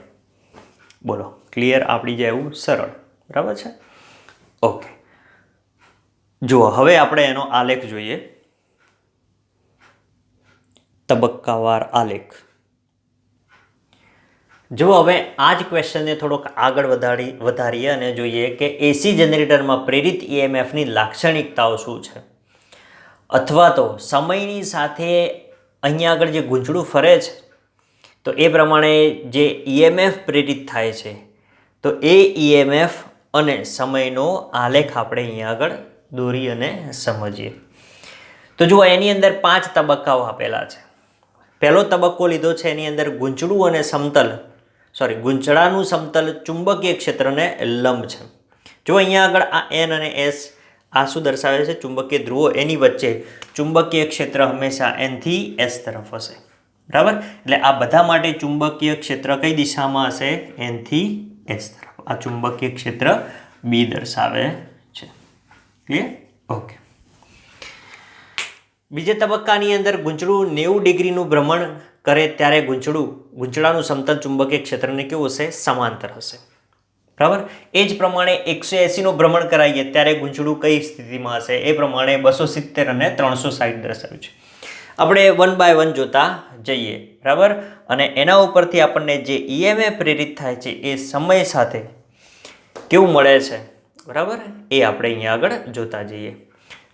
A: બોલો ક્લિયર આપણી જાય એવું સરળ, બરાબર છે? ઓકે, જુઓ હવે આપણે એનો આલેખ જોઈએ, તબક્કાવાર આલેખ. જો હવે આ જ ક્વેશ્ચનને થોડોક આગળ વધારીએ અને જોઈએ કે એસી જનરેટરમાં પ્રેરિત ઈએમએફની લાક્ષણિકતાઓ શું છે, અથવા તો સમયની સાથે અહીંયા આગળ જે ગૂંચળું ફરે છે તો એ પ્રમાણે જે ઈએમએફ પ્રેરિત થાય છે તો એ ઈએમએફ અને સમયનો આલેખ આપણે અહીંયા આગળ દોરી અને સમજીએ. તો જુઓ એની અંદર 5 તબક્કાઓ આપેલા છે. પહેલો તબક્કો લીધો છે, એની અંદર ગૂંચળું અને ગૂંચળાનું સમતલ ચુંબકીય ક્ષેત્રને લંબ છે. જો અહીંયા આગળ આ એન અને એસ આ શું દર્શાવે છે, ચુંબકીય ધ્રુવો, એની વચ્ચે ચુંબકીય ક્ષેત્ર હંમેશા એનથી એસ તરફ હશે, બરાબર? એટલે આ બધા માટે ચુંબકીય ક્ષેત્ર કઈ દિશામાં હશે? એનથી એસ તરફ. આ ચુંબકીય ક્ષેત્ર બી દર્શાવે છે. ક્લિયર? ઓકે. બીજા તબક્કાની અંદર ગૂંચળું 90 ડિગ્રીનું ભ્રમણ કરે ત્યારે ગૂંચળાનું સમતલ ચુંબકીય ક્ષેત્રને કેવું હશે? સમાંતર હશે, બરાબર? એ જ પ્રમાણે 180નું ભ્રમણ કરાવીએ ત્યારે ગૂંચળું કઈ સ્થિતિમાં હશે? એ પ્રમાણે 270 અને 360 દર્શાવ્યું છે. આપણે 1 બાય 1 જોતા જઈએ, બરાબર? અને એના ઉપરથી આપણને જે ઈએમએફ પ્રેરિત થાય છે એ સમય સાથે કેવું મળે છે, બરાબર? એ આપણે અહીંયા આગળ જોતા જઈએ.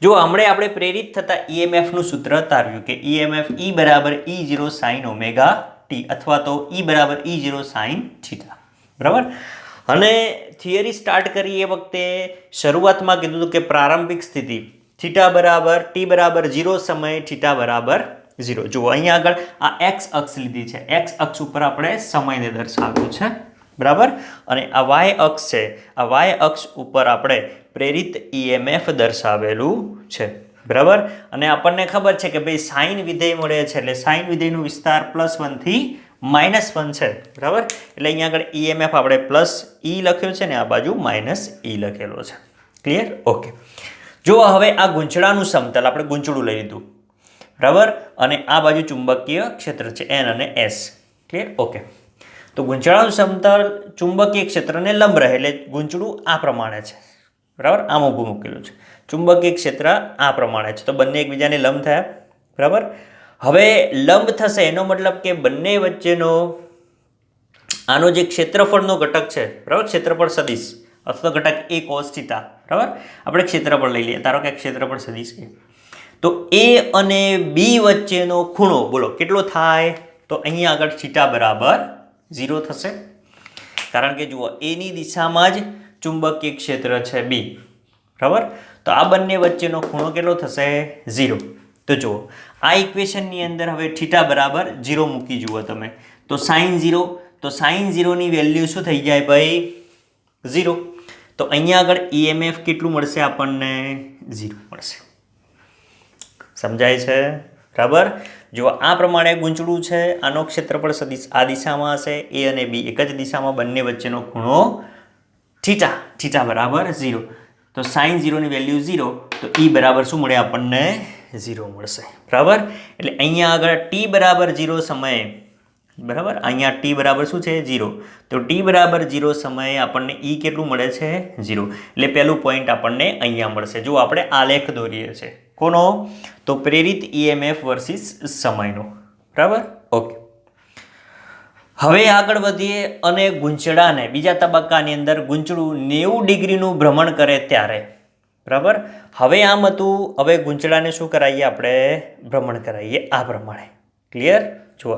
A: જો હમણાં આપણે પ્રેરિત થતા ઈએમએફનું સૂત્ર તાર્યું કે ઈએમએફ E બરાબર E0 sin ઓમેગા ટી અથવા તો E બરાબર E0 sin થીટા, બરાબર? અને થિયરી સ્ટાર્ટ કરી એ વખતે શરૂઆતમાં કીધું હતું કે પ્રારંભિક સ્થિતિ થીટા બરાબર T બરાબર 0 સમયે થીટા બરાબર 0. જુઓ અહીંયા આગળ આ એક્સ અક્ષ લીધી છે, એક્સ અક્ષ ઉપર આપણે સમયને દર્શાવ્યું છે, બરાબર? અને આ વાય અક્ષ છે, આ વાય અક્ષ ઉપર આપણે પ્રેરિત ઈએમએફ દર્શાવેલું છે, બરાબર? અને આપણને ખબર છે કે ભાઈ સાઇન વિધેય મળે છે, એટલે સાઇન વિધેયનો વિસ્તાર +1 થી -1 છે, બરાબર? એટલે અહીંયા આગળ ઈએમએફ આપણે +E લખ્યો છે ને આ બાજુ -E લખેલો છે. ક્લિયર? ઓકે. જો હવે આ ગૂંચળાનું સમતલ આપણે ગૂંચળું લઈ લીધું, બરાબર? અને આ બાજુ ચુંબકીય ક્ષેત્ર છે N અને S. ક્લિયર? ઓકે. તો ગૂંચળાનું સમતલ ચુંબકીય ક્ષેત્રને લંબ રહે એટલે ગૂંચળું આ પ્રમાણે છે, બરાબર? આમ ઊભું મૂકેલું છે, ચુંબકીય ક્ષેત્ર આ પ્રમાણે છે, તો બંને એકબીજાને લંબ થયા, બરાબર? હવે લંબ થશે એનો મતલબ કે બંને વચ્ચેનો આનો જે ક્ષેત્રફળનો ઘટક છે, બરાબર? ક્ષેત્રફળ સદિશ અથવા ઘટક A cos θ, બરાબર? આપણે ક્ષેત્રફળ લઈ લઈએ, ધારો કે ક્ષેત્રફળ સદિશ A, તો A અને B વચ્ચેનો ખૂણો બોલો કેટલો થાય? તો અહીંયા આગળ θ બરાબર 0 થશે, કારણ કે જુઓ એની દિશામાં જ ચુંબકીય ક્ષેત્ર છે B, બરાબર? તો આ બંને વચ્ચેનો ખૂણો કેટલો થશે? 0. તો જુઓ આ ઇક્વેશનની અંદર હવે θ બરાબર 0 મૂકી જુઓ તમે, તો sin 0, તો sin 0 ની વેલ્યુ શું થઈ જાય ભાઈ? 0. તો અહીંયા આગળ ઈએમએફ કેટલું મળશે આપણને? 0 મળશે. સમજાય છે? બરાબર? જો આ પ્રમાણે ગૂંચળું છે, આનો ક્ષેત્રફળ સદિશ આ દિશામાં હશે, A અને B એક જ દિશામાં, બંને વચ્ચેનો ખૂણો θ બરાબર 0. તો sin 0 ની વેલ્યુ 0, તો E બરાબર શું મળે આપણને? 0 મળશે, બરાબર? એટલે અહીંયા આગળ T બરાબર 0 સમયે, બરાબર? અહીંયા T બરાબર શું છે? 0. તો T બરાબર 0 સમયે આપણને E કેટલું મળે છે? 0. એટલે પહેલું પોઈન્ટ આપણને અહીંયા મળશે. જો આપણે આલેખ દોરીએ છીએ કોનો? તો પ્રેરિત ઈએમએફ વર્સિસ સમયનો, બરાબર? ઓકે. હવે આગળ વધીએ અને ગૂંચળાને બીજા તબક્કાની અંદર ગૂંચળું 90 ડિગ્રીનું ભ્રમણ કરે ત્યારે, બરાબર? હવે આમ હતું, હવે ગૂંચળાને શું કરાવીએ આપણે? ભ્રમણ કરાવીએ આ પ્રમાણે. ક્લિયર? જુઓ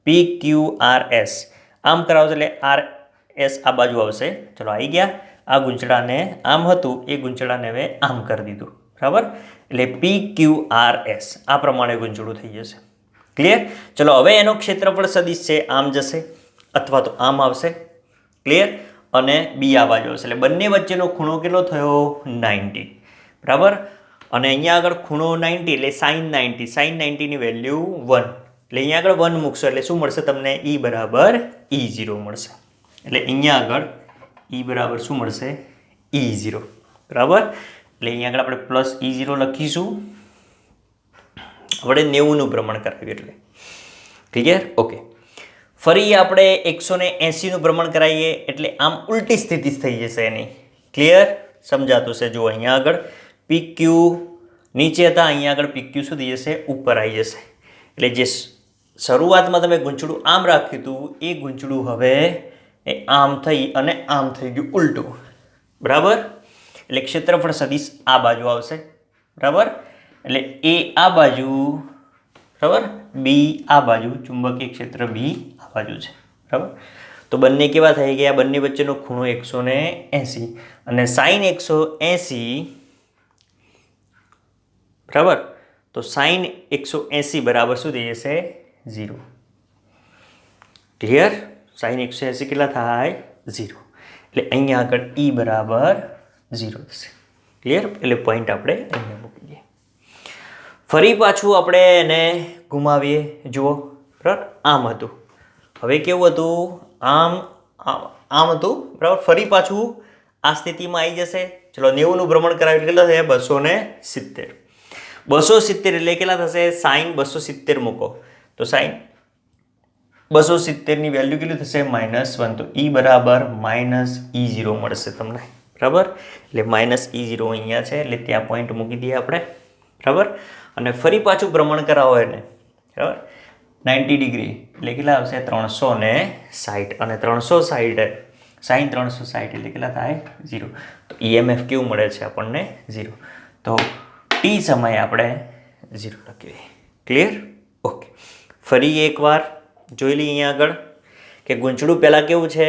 A: PQRS આમ કરાવશે એટલે RS આ બાજુ આવશે. ચલો આવી ગયા. આ ગૂંચળાને આમ હતું, એ ગૂંચળાને હવે આમ કરી દીધું, બરાબર? એટલે PQRS આ પ્રમાણે ગૂંચળું થઈ જશે. ક્લિયર? ચલો હવે એનો ક્ષેત્રફળ સદિશ છે, આમ જશે અથવા તો આમ આવશે. ક્લિયર? અને B આ બાજુ આવશે, એટલે બંને વચ્ચેનો ખૂણો કેટલો થયો? 90, બરાબર? અને અહીંયા આગળ ખૂણો 90 એટલે sin 90 ની વેલ્યુ 1, એટલે અહીંયા આગળ 1 મૂકશો એટલે શું મળશે તમને? E બરાબર E0 મળશે. એટલે અહીંયા આગળ E બરાબર શું મળશે? E0, બરાબર? એટલે અહીંયા આગળ આપણે +E0 લખીશું, આપણે 90નું ભ્રમણ કરાવ્યું એટલે. ક્લિયર? ઓકે. ફરી આપણે 180નું ભ્રમણ કરાવીએ એટલે આમ ઉલટી સ્થિતિ થઈ જશે એની. ક્લિયર? સમજાતું છે. જુઓ અહીંયા આગળ PQ નીચે હતા, અહીંયા આગળ PQ શું થઈ જશે? ઉપર આવી જશે. એટલે જે શરૂઆતમાં તમે ગૂંચળું આમ રાખ્યું હતું એ ગૂંચળું હવે એ આમ થઈ અને આમ થઈ ગયું ઉલટું. બરાબર? એટલે ક્ષેત્રફળ સદિશ આ બાજુ આવશે. બરાબર? એટલે A આ બાજુ, બરાબર, B આ બાજુ, ચુંબકીય ક્ષેત્ર B આ બાજુ છે. બરાબર? તો બંને કેવા થઈ ગયા? બંને વચ્ચેનો ખૂણો 180 અને sin 180, બરાબર, તો sin 180 બરાબર શું થઈ જશે? 0. ક્લિયર? sin 180 કેટલા થાય? 0. એટલે અહીંયા આગળ E બરાબર 0 થશે. ક્લિયર? એટલે પોઈન્ટ આપણે અહીંયા મૂકી દઈએ. ફરી પાછું આપણે એને ઘુમાવીએ. જુઓ, બરાબર, આમ હતું, હવે કેવું હતું? આમ હતું. બરાબર? ફરી પાછું આ સ્થિતિમાં આવી જશે. ચલો 90નું ભ્રમણ કરાવ્યું કેટલા થયા? 270. 270 એટલે કેટલા થશે? sin 270 મૂકો તો sin 270 ની વેલ્યુ કેટલી થશે? -1. તો E બરાબર -E0 મળશે તમને. બરાબર? એટલે -E0 અહીંયા છે એટલે ત્યાં પોઈન્ટ મૂકી દઈએ આપણે. બરાબર? અને ફરી પાછું ભ્રમણ કરાવો એને. બરાબર? 90 ડિગ્રી એટલે કેટલા આવશે? 360. અને 360 sin 360 એટલે કેટલા થાય? 0. તો EMF કેવું મળે છે આપણને? 0. તો T સમયે આપણે 0 લખીએ. ક્લિયર? ઓકે. ફરી એકવાર જોઈ લઈએ અહીંયા આગળ કે ગૂંચળું પહેલાં કેવું છે?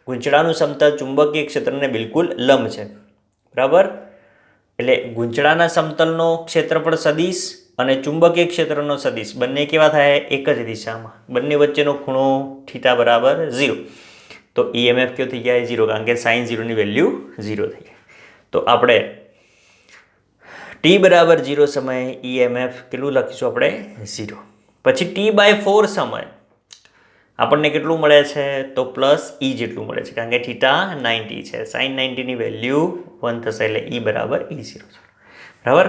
A: ગૂંચળાનું સમતલ ચુંબકીય ક્ષેત્રને બિલકુલ લંબ છે. બરાબર? એટલે ગૂંચળાના સમતલનો ક્ષેત્રફળ સદિશ અને ચુંબકીય ક્ષેત્રનો સદિશ બંને કેવા થાય? એક જ દિશામાં. બંને વચ્ચેનો ખૂણો θ બરાબર 0. તો EMF કેવું થઈ જાય? 0, કારણ કે sin 0 ની વેલ્યુ 0 થઈ જાય. તો આપણે T બરાબર 0 સમયે EMF કેટલું લખીશું આપણે? 0. પછી T/4 સમય આપણને કેટલું મળે છે? તો +E જેટલું મળે છે, કારણ કે θ 90 છે. sin 90 ની વેલ્યુ 1 થશે એટલે E બરાબર E0 છે. બરાબર?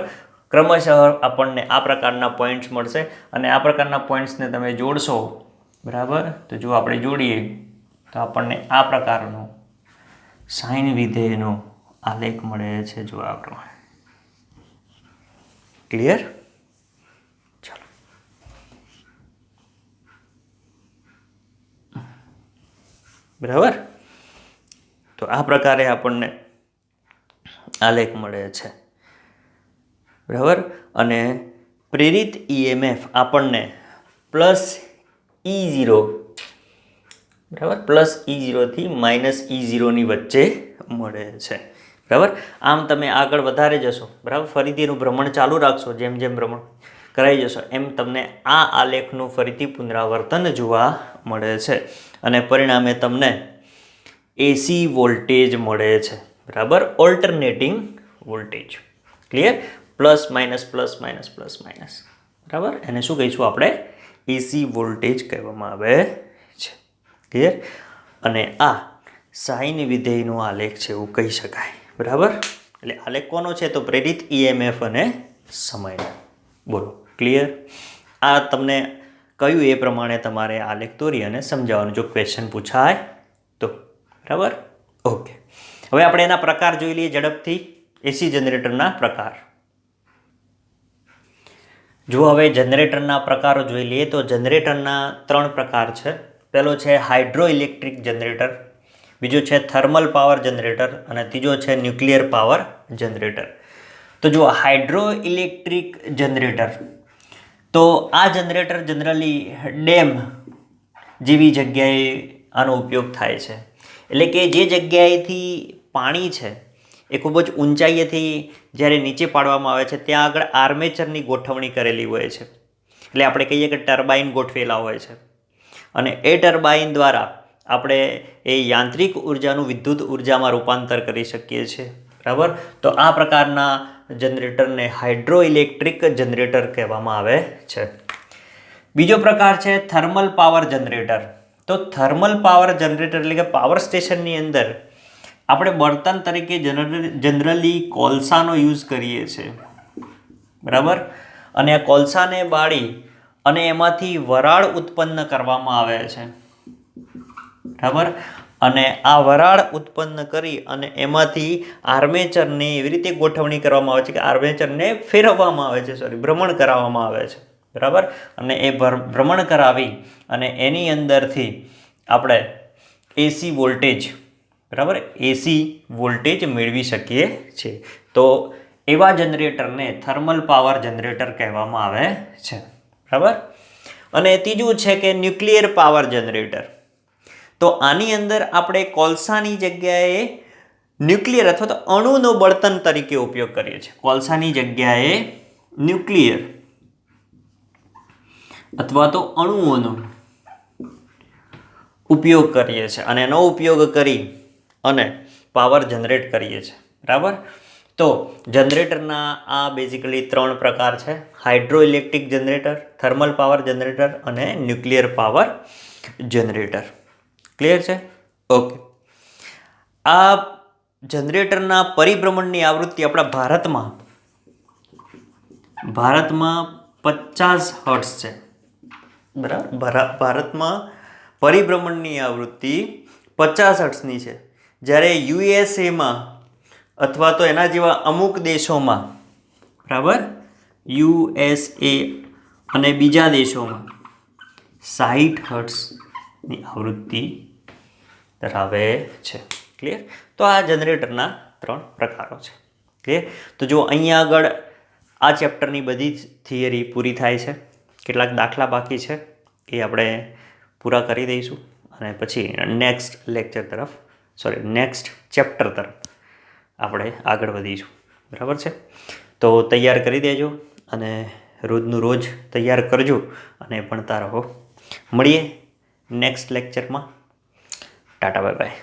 A: ક્રમશઃ આપણને આ પ્રકારના પોઈન્ટ્સ મળશે અને આ પ્રકારના પોઈન્ટ્સને તમે જોડશો. બરાબર? તો જો આપણે જોડીએ તો આપણને આ પ્રકારનો સાઇન વિધેયનો આલેખ મળે છે. જો આ પ્રમાણે. ક્લિયર? ચાલો. બરાબર? તો આ પ્રકારે આપણને આલેખ મળે છે. બરાબર? અને પ્રેરિત EMF આપણને +E0, બરાબર, +E0 થી -E0 ની વચ્ચે મળે છે. બરાબર? આમ તમે આગળ વધારે જશો, બરાબર, ફરીથી એનું ભ્રમણ ચાલુ રાખશો, જેમ જેમ ભ્રમણ કરાઈ જશો એમ તમને આ આલેખનું ફરીથી પુનરાવર્તન જોવા મળે છે અને પરિણામે તમને AC વોલ્ટેજ મળે છે. બરાબર? Alternating voltage. Clear? Plus minus plus minus plus minus. બરાબર? એને શું કહીશું આપણે? AC વોલ્ટેજ કહેવામાં આવે છે. ક્લિયર? અને આ સાઇન વિધેયનો આલેખ છે એવું કહી શકાય. બરાબર? એટલે આલેખ કોનો છે? તો પ્રેરિત EMF અને સમયનો. બોલો. ક્લિયર? આ તમને કહ્યું એ પ્રમાણે તમારે આલેખ દોરી અને સમજાવવાનું, જો ક્વેશ્ચન પૂછાય તો. બરાબર? ઓકે. હવે આપણે એના પ્રકાર જોઈ લઈએ ઝડપથી. AC જનરેટરના પ્રકાર. જો હવે જનરેટરના પ્રકારો જોઈ લઈએ તો જનરેટરના 3 પ્રકાર છે. પહેલો છે હાઇડ્રો ઇલેક્ટ્રિક જનરેટર, બીજો છે થર્મલ પાવર જનરેટર અને ત્રીજો છે ન્યુક્લિયર પાવર જનરેટર. તો જો હાઇડ્રો ઇલેક્ટ્રિક જનરેટર, તો આ જનરેટર જનરલી ડેમ જેવી જગ્યાએ આનો ઉપયોગ થાય છે. એટલે કે જે જગ્યાએથી પાણી છે એ ખૂબ જ ઊંચાઈએથી જ્યારે નીચે પાડવામાં આવે છે ત્યાં આગળ આર્મેચરની ગોઠવણી કરેલી હોય છે. એટલે આપણે કહીએ કે ટર્બાઇન ગોઠવેલા હોય છે અને એ ટર્બાઇન દ્વારા આપણે એ યાંત્રિક ઉર્જાનું વિદ્યુત ઉર્જામાં રૂપાંતર કરી શકીએ છીએ. બરાબર? તો આ પ્રકારના જનરેટરને હાઇડ્રો ઇલેક્ટ્રિક જનરેટર કહેવામાં આવે છે. બીજો પ્રકાર છે થર્મલ પાવર જનરેટર. તો થર્મલ પાવર જનરેટર એટલે કે પાવર સ્ટેશનની અંદર આપણે બળતણ તરીકે જનરલી કોલસાનો યુઝ કરીએ છીએ. બરાબર? અને આ કોલસાને બાળી અને એમાંથી વરાળ ઉત્પન્ન કરવામાં આવે છે. બરાબર. અને આ વરાળ ઉત્પન્ન કરી અને એમાંથી આર્મેચરને એવી રીતે ગોઠવણી કરવામાં આવે છે કે આર્મેચરને ફેરવવામાં આવે છે, ભ્રમણ કરાવવામાં આવે છે. બરાબર. અને એ ભ્રમણ કરાવી અને એની અંદરથી આપણે એસી વોલ્ટેજ, બરાબર, એસી વોલ્ટેજ મેળવી શકીએ છીએ. તો એવા જનરેટરને થર્મલ પાવર જનરેટર કહેવામાં આવે છે. બરાબર. અને ત્રીજું છે કે ન્યુક્લિયર પાવર જનરેટર. તો આની અંદર આપણે કોલસાની જગ્યાએ ન્યુક્લિયર અથવા તો અણુનો બળતણ તરીકે ઉપયોગ કરીએ છીએ. કોલસાની જગ્યાએ ન્યુક્લિયર અથવા તો અણુઓનો ઉપયોગ કરીએ છીએ અને એનો ઉપયોગ કરી અને પાવર જનરેટ કરીએ છીએ. બરાબર. તો જનરેટરના આ બેઝિકલી 3 પ્રકાર છે: hydro electric generator, thermal power generator અને ન્યુક્લિયર પાવર જનરેટર. ક્લિયર છે? ઓકે. આ જનરેટરના પરિભ્રમણની આવૃત્તિ આપણા ભારતમાં 50 હર્ટ્ઝ છે. બરાબર. ભારતમાં પરિભ્રમણની આવૃત્તિ 50 હર્ટ્ઝની છે. જ્યારે યુએસએમાં અથવા તો એના જેવા અમુક દેશોમાં, બરાબર, યુએસએ અને બીજા દેશોમાં 60 હર્ટ્ઝની આવૃત્તિ ધરાવે છે. ક્લિયર? તો આ જનરેટરના 3 પ્રકારો છે. ક્લિયર? તો જો અહીંયા આગળ આ ચેપ્ટરની બધી જ થિયરી પૂરી થાય છે. કેટલાક દાખલા બાકી છે એ આપણે પૂરા કરી દઈશું અને પછી નેક્સ્ટ ચેપ્ટર તરફ આપણે આગળ વધીશું. બરાબર છે? તો તૈયાર કરી દેજો અને રોજનું રોજ તૈયાર કરજો અને ભણતા રહો. મળીએ નેક્સ્ટ લેક્ચરમાં. Tata, bye bye.